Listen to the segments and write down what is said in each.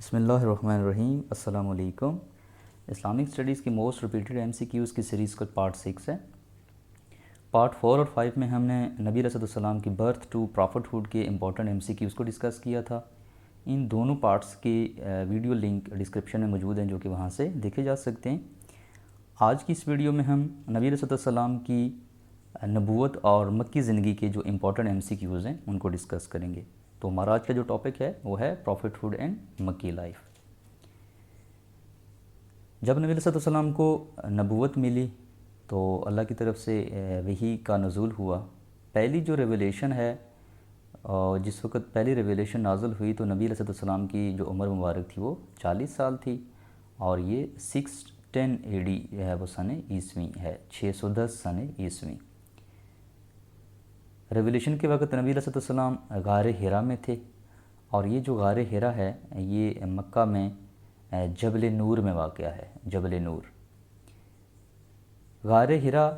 بسم اللہ الرحمن الرحیم۔ السلام علیکم۔ اسلامک اسٹڈیز کی most repeated M C Qs کی سیریز کا پارٹ 6 ہے۔ پارٹ 4 اور 5 میں ہم نے نبی علیہ السلام کی برتھ ٹو پرافٹ ہوڈ کے امپورٹنٹ ایم سی کیوز کو ڈسکس کیا تھا۔ ان دونوں پارٹس کی ویڈیو لنک ڈسکرپشن میں موجود ہیں جو کہ وہاں سے دیکھے جا سکتے ہیں۔ آج کی اس ویڈیو میں ہم نبی علیہ السلام کی نبوت اور مکی زندگی کے جو امپورٹنٹ ایم سی کیوز ہیں ان کو ڈسکس کریں گے۔ تو ہمارا آج کا جو ٹاپک ہے وہ ہے پرافٹ ہوڈ اینڈ مکی لائف۔ جب نبی علیہ السلام کو نبوت ملی تو اللہ کی طرف سے وحی کا نزول ہوا۔ پہلی جو ریویلیشن ہے، جس وقت پہلی ریویلیشن نازل ہوئی تو نبی علیہ السلام کی جو عمر مبارک تھی وہ 40 سال تھی، اور یہ 610 AD ہے، وہ سن عیسوی ہے، 610 سن عیسوی۔ ریویلیشن کے وقت نبی علیہ السلام غار حرا میں تھے، اور یہ جو غار حرا ہے یہ مکہ میں جبل نور میں واقع ہے۔ جبل نور، غار حرا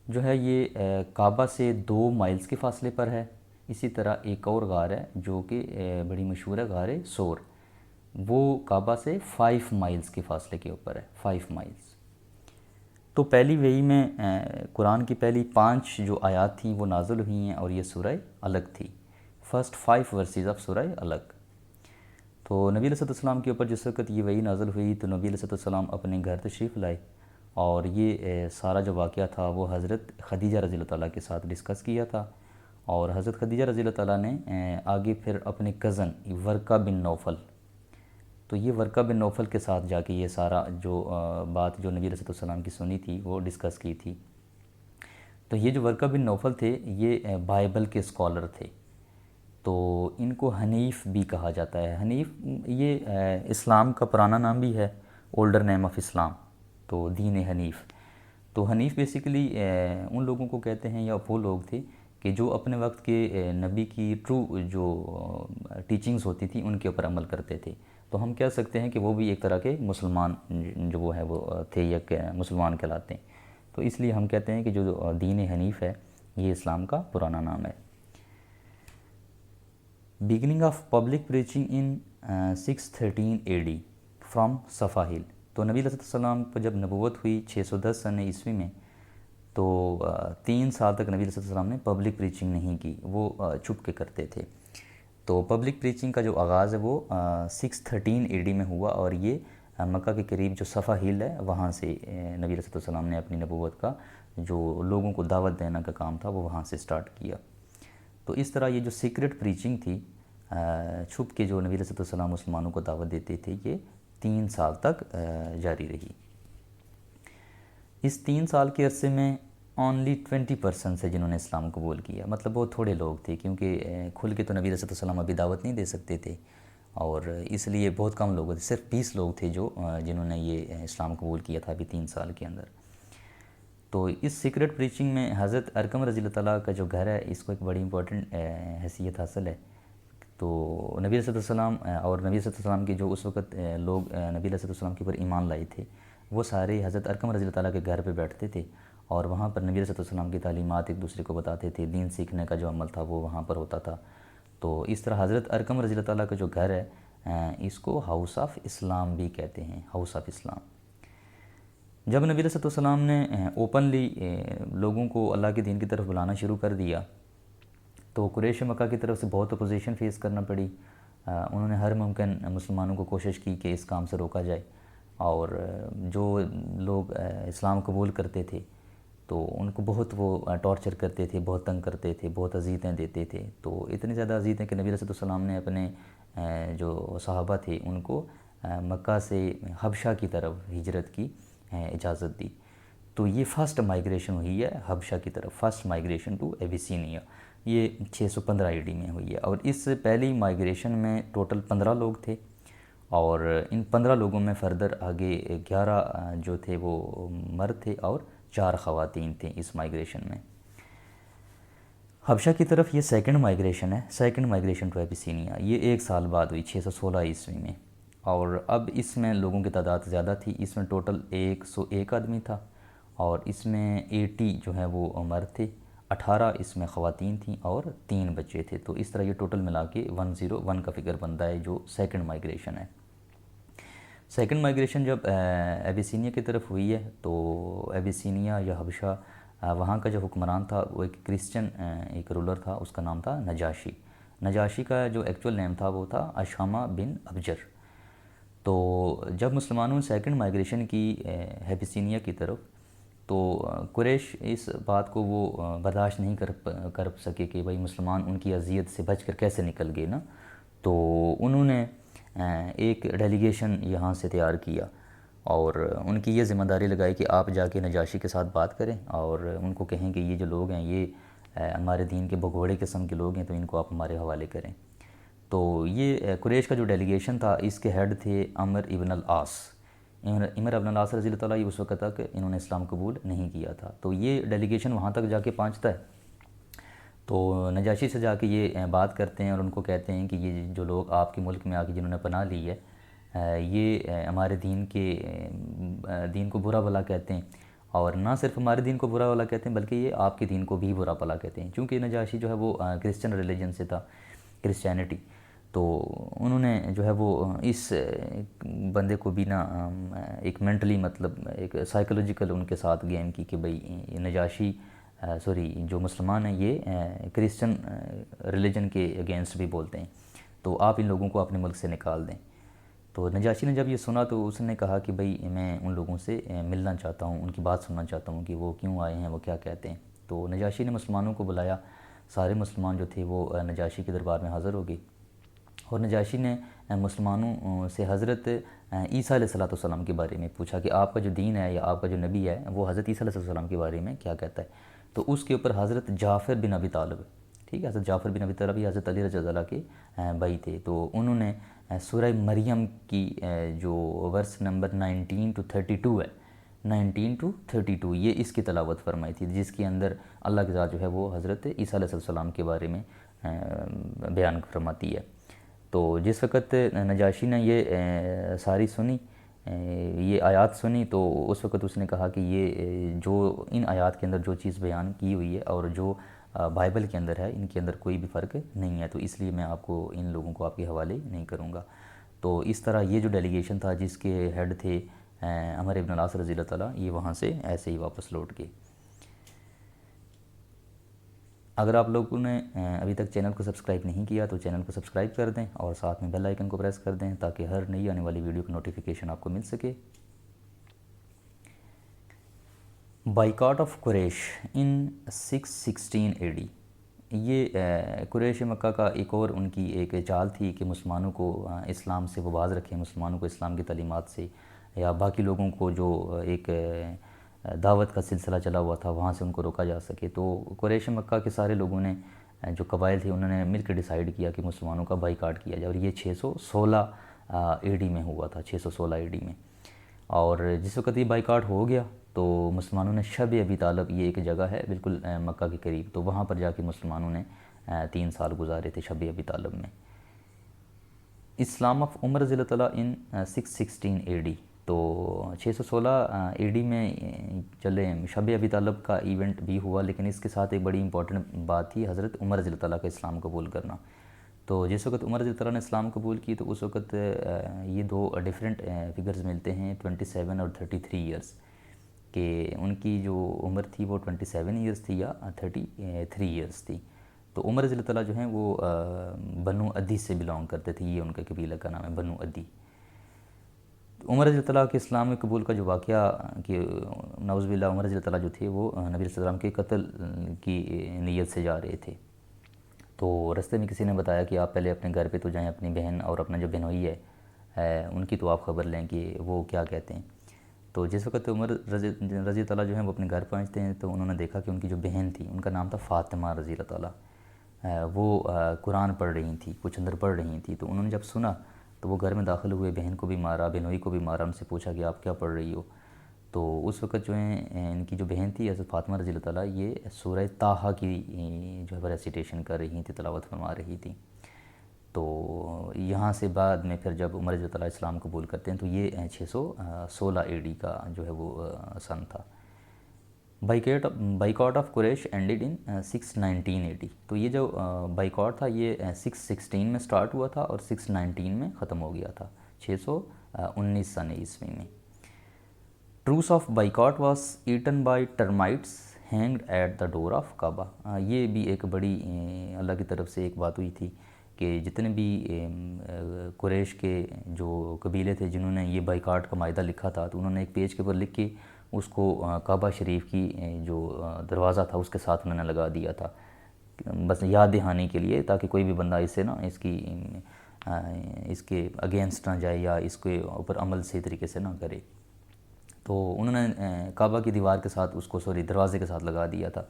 جو ہے یہ کعبہ سے 2 مائلز کے فاصلے پر ہے۔ اسی طرح ایک اور غار ہے جو کہ بڑی مشہور ہے، غار سور، وہ کعبہ سے 5 مائلز کے فاصلے کے اوپر ہے، 5 مائلز۔ تو پہلی وحی میں قرآن کی پہلی 5 جو آیات تھیں وہ نازل ہوئی ہیں، اور یہ سورہ الگ تھی، فرسٹ 5 ورسز آف سورہ الگ۔ تو نبی علیہ السلام کے اوپر جس وقت یہ وحی نازل ہوئی تو نبی علیہ السلام اپنے گھر تشریف لائے، اور یہ سارا جو واقعہ تھا وہ حضرت خدیجہ رضی اللہ تعالیٰ کے ساتھ ڈسکس کیا تھا، اور حضرت خدیجہ رضی اللہ تعالیٰ نے آگے پھر اپنے کزن ورقہ بن نوفل، تو یہ ورقہ بن نوفل کے ساتھ جا کے یہ سارا جو بات جو نبی علیہ السلام کی سنی تھی وہ ڈسکس کی تھی۔ تو یہ جو ورقہ بن نوفل تھے یہ بائبل کے اسکالر تھے، تو ان کو حنیف بھی کہا جاتا ہے۔ حنیف یہ اسلام کا پرانا نام بھی ہے، اولڈر نیم آف اسلام، تو دین حنیف۔ تو حنیف بیسیکلی ان لوگوں کو کہتے ہیں، یا وہ لوگ تھے کہ جو اپنے وقت کے نبی کی ٹرو جو ٹیچنگز ہوتی تھیں ان کے اوپر عمل کرتے تھے۔ تو ہم کہہ سکتے ہیں کہ وہ بھی ایک طرح کے مسلمان جو وہ ہے وہ تھے، یا مسلمان کہلاتے ہیں۔ تو اس لیے ہم کہتے ہیں کہ جو دین حنیف ہے یہ اسلام کا پرانا نام ہے۔ Beginning of public preaching in 613 AD from صفا ہل۔ تو نبی علیہ السلام پر جب نبوت ہوئی 610 سن عیسوی میں، تو 3 سال تک نبی علیہ السلام نے پبلک پریچنگ نہیں کی، وہ چھپ کے کرتے تھے۔ تو پبلک پریچنگ کا جو آغاز ہے وہ 613 AD میں ہوا، اور یہ مکہ کے قریب جو صفا ہل ہے وہاں سے نبی علیہ السلام نے اپنی نبوت کا جو لوگوں کو دعوت دینا کا کام تھا وہ وہاں سے سٹارٹ کیا۔ تو اس طرح یہ جو سیکرٹ پریچنگ تھی، چھپ کے جو نبی علیہ السلام مسلمانوں کو دعوت دیتے تھے، یہ 3 سال تک جاری رہی۔ اس 3 سال کے عرصے میں اونلی 20% سے جنہوں نے اسلام قبول کیا، مطلب بہت تھوڑے لوگ تھے، کیونکہ کھل کے تو نبی علیہ السلام ابھی دعوت نہیں دے سکتے تھے، اور اس لیے بہت کم لوگ تھے، صرف 20 لوگ تھے جو جنہوں نے یہ اسلام قبول کیا تھا ابھی 3 سال کے اندر۔ تو اس سیکرٹ پریچنگ میں حضرت ارقم رضی اللہ تعالیٰ کا جو گھر ہے اس کو ایک بڑی امپورٹنٹ حیثیت حاصل ہے۔ تو نبی علیہ السلام اور نبی علیہ السلام کے جو اس وقت لوگ نبی علیہ السلام کے اوپر ایمان لائے تھے، وہ سارے حضرت ارقم رضی اللہ تعالیٰ کے گھر پہ بیٹھتے تھے، اور وہاں پر نبی علیہ السلام کی تعلیمات ایک دوسرے کو بتاتے تھے، دین سیکھنے کا جو عمل تھا وہ وہاں پر ہوتا تھا۔ تو اس طرح حضرت ارقم رضی اللہ تعالیٰ کا جو گھر ہے اس کو ہاؤس آف اسلام بھی کہتے ہیں، ہاؤس آف اسلام۔ جب نبی علیہ السلام نے اوپنلی لوگوں کو اللہ کے دین کی طرف بلانا شروع کر دیا تو قریش مکہ کی طرف سے بہت اپوزیشن فیس کرنا پڑی۔ انہوں نے ہر ممکن مسلمانوں کو کوشش کی کہ اس کام سے روکا جائے، اور جو لوگ اسلام قبول کرتے تھے تو ان کو بہت وہ ٹارچر کرتے تھے، بہت تنگ کرتے تھے، بہت اذیتیں دیتے تھے۔ تو اتنی زیادہ اذیتیں کہ نبی علیہ السلام نے اپنے جو صحابہ تھے ان کو مکہ سے حبشہ کی طرف ہجرت کی اجازت دی۔ تو یہ فرسٹ مائیگریشن ہوئی ہے حبشہ کی طرف، فرسٹ مائیگریشن ٹو ایبیسینیا، یہ 615 AD میں ہوئی ہے۔ اور اس سے پہلی مائیگریشن میں ٹوٹل 15 لوگ تھے، اور ان 15 لوگوں میں فردر آگے 11 جو تھے وہ مرد تھے اور 4 خواتین تھیں اس مائیگریشن میں۔ حبشہ کی طرف یہ سیکنڈ مائیگریشن ہے، سیکنڈ مائیگریشن ٹو ایبیسینیا، یہ 1 سال بعد ہوئی 616 عیسوی میں، اور اب اس میں لوگوں کی تعداد زیادہ تھی، اس میں ٹوٹل 101 آدمی تھا، اور اس میں 80 جو ہیں وہ مرد تھے 18 اس میں خواتین تھیں اور 3 بچے تھے. تو اس طرح یہ ٹوٹل ملا کے 101 کا فگر بنتا ہے جو سیکنڈ مائیگریشن ہے. سیکنڈ مائیگریشن جب ایبیسینیا کی طرف ہوئی ہے تو ایبیسینیا یا حبشہ وہاں کا جو حکمران تھا وہ ایک کرسچن ایک رولر تھا, اس کا نام تھا نجاشی. نجاشی کا جو ایکچول نیم تھا وہ تھا اشامہ بن ابجر. تو جب مسلمانوں نے سیکنڈ مائیگریشن کی ایبیسینیا کی طرف, تو قریش اس بات کو وہ برداشت نہیں کر سکے کہ بھائی مسلمان ان کی اذیت سے بچ کر کیسے نکل گئے نا. تو انہوں نے ایک ڈیلیگیشن یہاں سے تیار کیا اور ان کی یہ ذمہ داری لگائی کہ آپ جا کے نجاشی کے ساتھ بات کریں اور ان کو کہیں کہ یہ جو لوگ ہیں یہ ہمارے دین کے بھگوڑے قسم کے لوگ ہیں, تو ان کو آپ ہمارے حوالے کریں. تو یہ قریش کا جو ڈیلیگیشن تھا اس کے ہیڈ تھے عمر ابن العاص. عمر ابن العاص رضی اللہ تعالیٰ اس وقت تک انہوں نے اسلام قبول نہیں کیا تھا. تو یہ ڈیلیگیشن وہاں تک جا کے پہنچتا ہے تو نجاشی سے جا کے یہ بات کرتے ہیں اور ان کو کہتے ہیں کہ یہ جو لوگ آپ کے ملک میں آ کے جنہوں نے پناہ لی ہے یہ ہمارے دین کو برا بھلا کہتے ہیں, اور نہ صرف ہمارے دین کو برا بھلا کہتے ہیں بلکہ یہ آپ کے دین کو بھی برا بھلا کہتے ہیں. چونکہ نجاشی جو ہے وہ کرسچن ریلیجن سے تھا, کرسچینٹی, تو انہوں نے جو ہے وہ اس بندے کو بھی نا ایک مینٹلی مطلب ایک سائیکولوجیکل ان کے ساتھ گیم کی کہ بھئی نجاشی جو مسلمان ہیں یہ کرسچن ریلیجن کے اگینسٹ بھی بولتے ہیں, تو آپ ان لوگوں کو اپنے ملک سے نکال دیں. تو نجاشی نے جب یہ سنا تو اس نے کہا کہ بھئی میں ان لوگوں سے ملنا چاہتا ہوں, ان کی بات سننا چاہتا ہوں کہ وہ کیوں آئے ہیں, وہ کیا کہتے ہیں. تو نجاشی نے مسلمانوں کو بلایا, سارے مسلمان جو تھے وہ نجاشی کے دربار میں حاضر ہو گئے اور نجاشی نے مسلمانوں سے حضرت عیسیٰ علیہ السلام کے بارے میں پوچھا کہ آپ کا جو دین ہے یا آپ کا جو نبی ہے وہ حضرت عیسیٰ علیہ السلام کے بارے میں کیا کہتا ہے. تو اس کے اوپر حضرت جعفر بن ابی طالب, ٹھیک ہے, حضرت جعفر بن ابی طالب یہ حضرت علی رضی اللہ کے بھائی تھے. تو انہوں نے سورہ مریم کی جو ورس نمبر 19 to 32 ہے, 19 to 32 یہ اس کی تلاوت فرمائی تھی, جس کے اندر اللہ کی ذات جو ہے وہ حضرت عیسیٰ علیہ السلام کے بارے میں بیان فرماتی ہے. تو جس وقت نجاشی نے یہ ساری سنی, یہ آیات سنی, تو اس وقت اس نے کہا کہ یہ جو ان آیات کے اندر جو چیز بیان کی ہوئی ہے اور جو بائبل کے اندر ہے ان کے اندر کوئی بھی فرق نہیں ہے, تو اس لیے میں آپ کو ان لوگوں کو آپ کے حوالے نہیں کروں گا. تو اس طرح یہ جو ڈیلیگیشن تھا جس کے ہیڈ تھے عمر ابن العاص رضی اللہ تعالیٰ, یہ وہاں سے ایسے ہی واپس لوٹ گئے. اگر آپ لوگوں نے ابھی تک چینل کو سبسکرائب نہیں کیا تو چینل کو سبسکرائب کر دیں اور ساتھ میں بیل آئیکن کو پریس کر دیں تاکہ ہر نئی آنے والی ویڈیو کی نوٹیفیکیشن آپ کو مل سکے. Boycott of Quraish in 616 AD, یہ قریش مکہ کا ایک اور ان کی ایک چال تھی کہ مسلمانوں کو اسلام سے وہ باز رکھیں, مسلمانوں کو اسلام کی تعلیمات سے یا باقی لوگوں کو جو ایک دعوت کا سلسلہ چلا ہوا تھا وہاں سے ان کو روکا جا سکے. تو قریش مکہ کے سارے لوگوں نے جو قبائل تھے انہوں نے مل کے ڈیسائیڈ کیا کہ مسلمانوں کا بائیکاٹ کیا جائے, اور یہ 616 AD میں ہوا تھا, 616 AD میں. اور جس وقت یہ بائیکاٹ ہو گیا تو مسلمانوں نے شب ابی طالب, یہ ایک جگہ ہے بالکل مکہ کے قریب, تو وہاں پر جا کے مسلمانوں نے 3 سال گزارے تھے شب ابی طالب میں. اسلام آف عمر رضی اللہ تعالیٰ ان 616 AD, تو 616 AD میں چلے شب ابی طالب کا ایونٹ بھی ہوا, لیکن اس کے ساتھ ایک بڑی امپورٹنٹ بات تھی حضرت عمر رضی اللہ تعالیٰ کا اسلام قبول کرنا. تو جس وقت عمر رضی اللہ تعالیٰ نے اسلام قبول کی تو اس وقت یہ دو ڈیفرنٹ فگرز ملتے ہیں 27 اور 33 ایئرز, کہ ان کی جو عمر تھی وہ 27 ایئرز تھی یا 33 ایئرز تھی. تو عمر رضی اللہ تعالیٰ جو ہیں وہ بنو عدی سے بلانگ کرتے تھے, یہ ان کا قبیلہ کا نام ہے بنو عدی. عمر رضی اللہ تعالیٰ کے اسلام قبول کا جو واقعہ کہ نعوذ باللہ عمر رضی اللہ تعالیٰ جو تھے وہ نبی علیہ السلام کے قتل کی نیت سے جا رہے تھے. تو رستے میں کسی نے بتایا کہ آپ پہلے اپنے گھر پہ تو جائیں, اپنی بہن اور اپنا جو بہنوئی ہے ان کی تو آپ خبر لیں کہ وہ کیا کہتے ہیں. تو جس وقت عمر رضی تعالیٰ جو ہیں وہ اپنے گھر پہنچتے ہیں تو انہوں نے دیکھا کہ ان کی جو بہن تھی ان کا نام تھا فاطمہ رضی اللہ تعالیٰ, وہ قرآن پڑھ رہی تھیں, کچھ اندر پڑھ رہی تھیں. تو انہوں نے جب سنا تو وہ گھر میں داخل ہوئے, بہن کو بھی مارا, بہنوئی کو بھی مارا, ان سے پوچھا کہ آپ کیا پڑھ رہی ہو. تو اس وقت جو ہیں ان کی جو بہن تھی حضرت فاطمہ رضی اللہ تعالیٰ یہ سورہ طٰہٰ کی جو ہے ریسیٹیشن کر رہی تھیں, تلاوت فرما رہی تھیں. تو یہاں سے بعد میں پھر جب عمر رضی اللہ تعالیٰ اسلام قبول کرتے ہیں تو یہ 616 AD کا جو ہے وہ سن تھا. Boycott of Quraish ended in 619 AD. تو یہ جو بائیکاٹ تھا یہ 616 میں سٹارٹ ہوا تھا اور 619 میں ختم ہو گیا تھا، 619 سن عیسوی میں. Truce of boycott was eaten by termites hanged at the door of Kaaba. یہ بھی ایک بڑی اللہ کی طرف سے ایک بات ہوئی تھی کہ جتنے بھی قریش کے جو قبیلے تھے جنہوں نے یہ بائیکاٹ کا معاہدہ لکھا تھا، تو انہوں نے ایک پیج کے اوپر لکھ کے اس کو کعبہ شریف کی جو دروازہ تھا اس کے ساتھ انہوں نے لگا دیا تھا، بس یاد دہانی کے لیے، تاکہ کوئی بھی بندہ اسے نا اس کے اگینسٹ نہ جائے یا اس کے اوپر عمل صحیح طریقے سے نہ کرے. تو انہوں نے کعبہ کی دیوار کے ساتھ اس کو دروازے کے ساتھ لگا دیا تھا.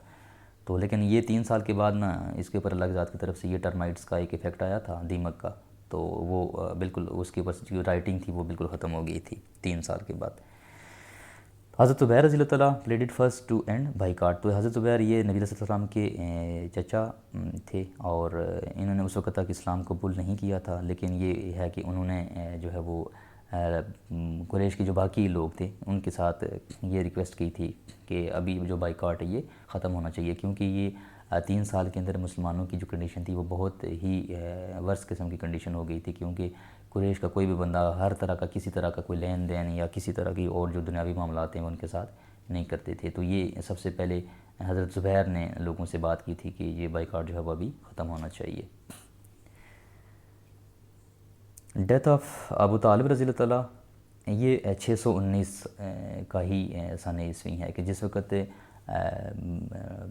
تو لیکن یہ 3 سال کے بعد نا اس کے اوپر اللہ کی ذات کی طرف سے یہ ٹرمائٹس کا ایک ایفیکٹ آیا تھا، دیمک کا، تو وہ بالکل اس کے اوپر جو رائٹنگ تھی وہ بالکل ختم ہو گئی تھی 3 سال کے بعد. حضرت زبیر رضی اللہ تعالیٰ پلیڈڈ فرسٹ ٹو اینڈ بائیکاٹ. تو حضرت زبیر یہ نبی صلی اللہ علیہ وسلم کے چچا تھے اور انہوں نے اس وقت تک اسلام قبول نہیں کیا تھا، لیکن یہ ہے کہ انہوں نے جو ہے وہ قریش کے جو باقی لوگ تھے ان کے ساتھ یہ ریکویسٹ کی تھی کہ ابھی جو بائیکاٹ ہے یہ ختم ہونا چاہیے، کیونکہ یہ 3 سال کے اندر مسلمانوں کی جو کنڈیشن تھی وہ بہت ہی ورس قسم کی کنڈیشن ہو گئی تھی، کیونکہ قریش کا کوئی بھی بندہ ہر طرح کا کسی طرح کا کوئی لین دین یا کسی طرح کی اور جو دنیاوی معاملات ہیں وہ ان کے ساتھ نہیں کرتے تھے. تو یہ سب سے پہلے حضرت زبیر نے لوگوں سے بات کی تھی کہ یہ بائیکاٹ جو ہے وہ ابھی ختم ہونا چاہیے. ڈیتھ آف ابو طالب رضی اللہ تعالیٰ یہ 619 کا ہی سن عیسوی ہے کہ جس وقت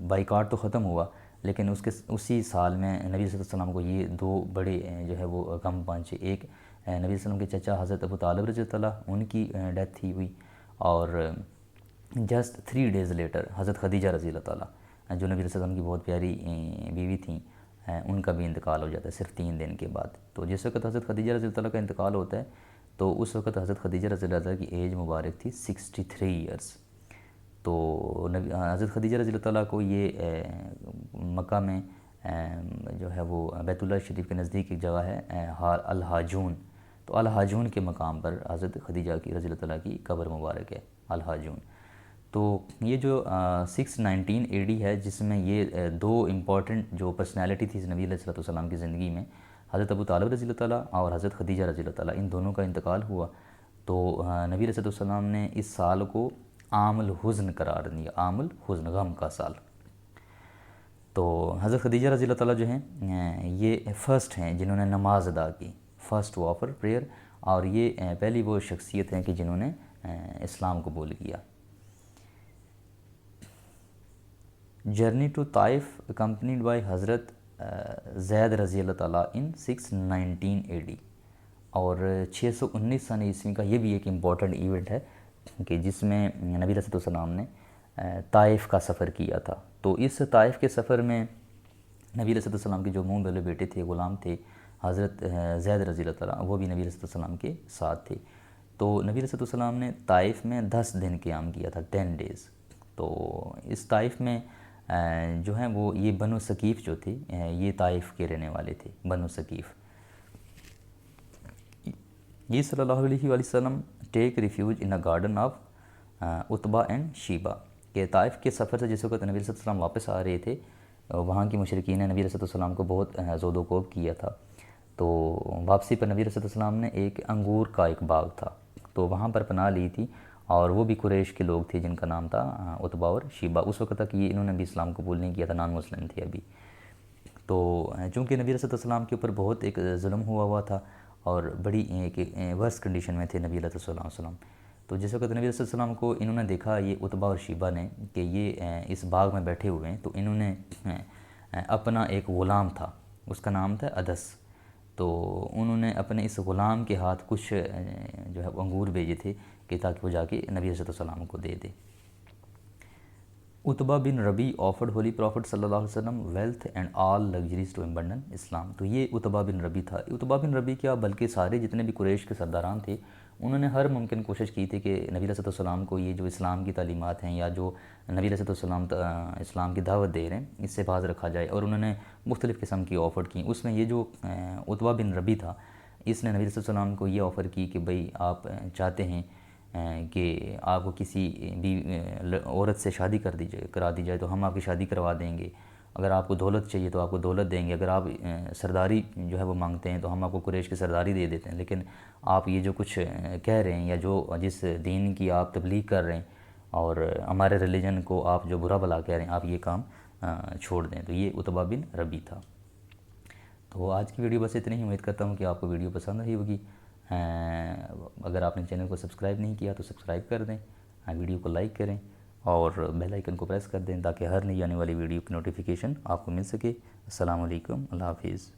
بائیکاٹ تو ختم ہوا، لیکن اسی سال میں نبی صلی اللہ علیہ وسلم کو یہ 2 بڑے جو ہے وہ غم پہنچے. ایک نبی صلی اللہ علیہ وسلم کے چچا حضرت ابو طالب رضی اللہ تعالیٰ ان کی ڈیتھ ہوئی، اور جسٹ 3 days لیٹر حضرت خدیجہ رضی اللہ تعالیٰ جو نبی صلی اللہ علیہ وسلم کی بہت پیاری بیوی تھیں ان کا بھی انتقال ہو جاتا ہے صرف 3 دن کے بعد. تو جس وقت حضرت خدیجہ رضی اللہ تعالیٰ کا انتقال ہوتا ہے تو اس وقت حضرت خدیجہ رضی اللہ تعالیٰ کی ایج مبارک تھی 63 ایئرس. تو حضرت خدیجہ رضی اللہ تعالیٰ کو یہ مکہ میں جو ہے وہ بیت اللہ شریف کے نزدیک ایک جگہ ہے الحاجون، تو الحاجون کے مقام پر حضرت خدیجہ کی رضی اللہ تعالیٰ کی قبر مبارک ہے الحاجون. تو یہ جو 619 AD ہے جس میں یہ 2 امپورٹنٹ جو پرسنالٹی تھی نبی علیہ الصلوۃ والسلام کی زندگی میں، حضرت ابو طالب رضی اللہ تعالیٰ اور حضرت خدیجہ رضی اللہ تعالیٰ، ان دونوں کا انتقال ہوا. تو نبی علیہ الصلوۃ والسلام نے اس سال کو عام الحزن قرار دیا، عام الحزن، غم کا سال. تو حضرت خدیجہ رضی اللہ تعالیٰ جو ہیں یہ فرسٹ ہیں جنہوں نے نماز ادا کی، فرسٹ ٹو آفر پریئر، اور یہ پہلی وہ شخصیت ہیں کہ جنہوں نے اسلام قبول کیا. Journey to Taif accompanied by Hazrat Zaid رضی اللہ تعالیٰ ان 619 AD. اور 619 سن عیسوی کا یہ بھی ایک امپورٹنٹ ایونٹ ہے کہ جس میں نبی علیہ السلام نے طائف کا سفر کیا تھا. تو اس طائف کے سفر میں نبی علیہ السلام کے جو منہ والے بیٹے تھے، غلام تھے، حضرت زید رضی اللہ تعالیٰ، وہ بھی نبی علیہ السلام کے ساتھ تھے. تو نبی علیہ السلام نے طائف میں 10 دن قیام کیا تھا، 10 days. تو اس طائف میں جو ہیں وہ یہ بنو ثقیف جو تھے یہ طائف کے رہنے والے تھے، بنو ثقیف. یہ صلی اللہ علیہ وآلہ وسلم take refuge in a garden of Utbah and Shaybah. کہ طائف کے سفر سے جس وقت نبی صلی اللہ علیہ وسلم واپس آ رہے تھے، وہاں کی مشرکین نے نبی صلی اللہ علیہ وسلم کو بہت زود و کوب کیا تھا. تو واپسی پر نبی صلی اللہ علیہ وسلم نے ایک انگور کا ایک باغ تھا تو وہاں پر پناہ لی تھی، اور وہ بھی قریش کے لوگ تھے جن کا نام تھا عتبہ اور شیبہ. اس وقت تک انہوں نے بھی اسلام قبول نہیں کیا تھا، نان مسلم تھے ابھی. تو چونکہ نبی صلی اللہ علیہ وسلم کے اوپر بہت ایک ظلم ہوا تھا اور بڑی ایک ورس کنڈیشن میں تھے نبی علیہ السلام. تو جس وقت نبی علیہ السلام کو انہوں نے دیکھا یہ عتبہ اور شیبہ نے کہ یہ اس باغ میں بیٹھے ہوئے ہیں، تو انہوں نے اپنا ایک غلام تھا، اس کا نام تھا ادس. تو انہوں نے اپنے اس غلام کے ہاتھ کچھ جو ہے انگور بھیجے تھے کہ تاکہ وہ جا کے نبی علیہ السلام کو دے دے. عتبہ بن ربی آفرڈ ہولی پروفٹ صلی اللہ علیہ وسلم wealth and all luxuries to abandon Islam. تو یہ عتبہ بن ربی تھا. عتبہ بن ربی کیا بلکہ سارے جتنے بھی قریش کے سرداران تھے انہوں نے ہر ممکن کوشش کی تھی کہ نبی علیہ السلام کو یہ جو اسلام کی تعلیمات ہیں یا جو نبی علیہ السلام اسلام کی دعوت دے رہے ہیں اس سے باز رکھا جائے، اور انہوں نے مختلف قسم کی آفر کی. اس میں یہ جو عتبہ بن ربی تھا اس نے نبی علیہ السلام کو یہ آفر کی کہ بھئی آپ چاہتے ہیں کہ آپ کو کسی بھی عورت سے شادی کرا دی جائے تو ہم آپ کی شادی کروا دیں گے، اگر آپ کو دولت چاہیے تو آپ کو دولت دیں گے، اگر آپ سرداری جو ہے وہ مانگتے ہیں تو ہم آپ کو قریش کی سرداری دے دیتے ہیں۔ لیکن آپ یہ جو کچھ کہہ رہے ہیں یا جس دین کی آپ تبلیغ کر رہے ہیں اور ہمارے ریلیجن کو آپ جو برا بلا کہہ رہے ہیں، آپ یہ کام چھوڑ دیں۔ تو یہ عتبہ بن ربی تھا۔ تو آج کی ویڈیو بس اتنی ہی، امید کرتا ہوں کہ آپ کو ویڈیو پسند آئی ہوگی۔ اگر آپ نے چینل کو سبسکرائب نہیں کیا تو سبسکرائب کر دیں، ویڈیو کو لائک کریں اور بیل آئیکن کو پریس کر دیں تاکہ ہر نئی آنے والی ویڈیو کی نوٹیفیکیشن آپ کو مل سکے۔ السلام علیکم، اللہ حافظ۔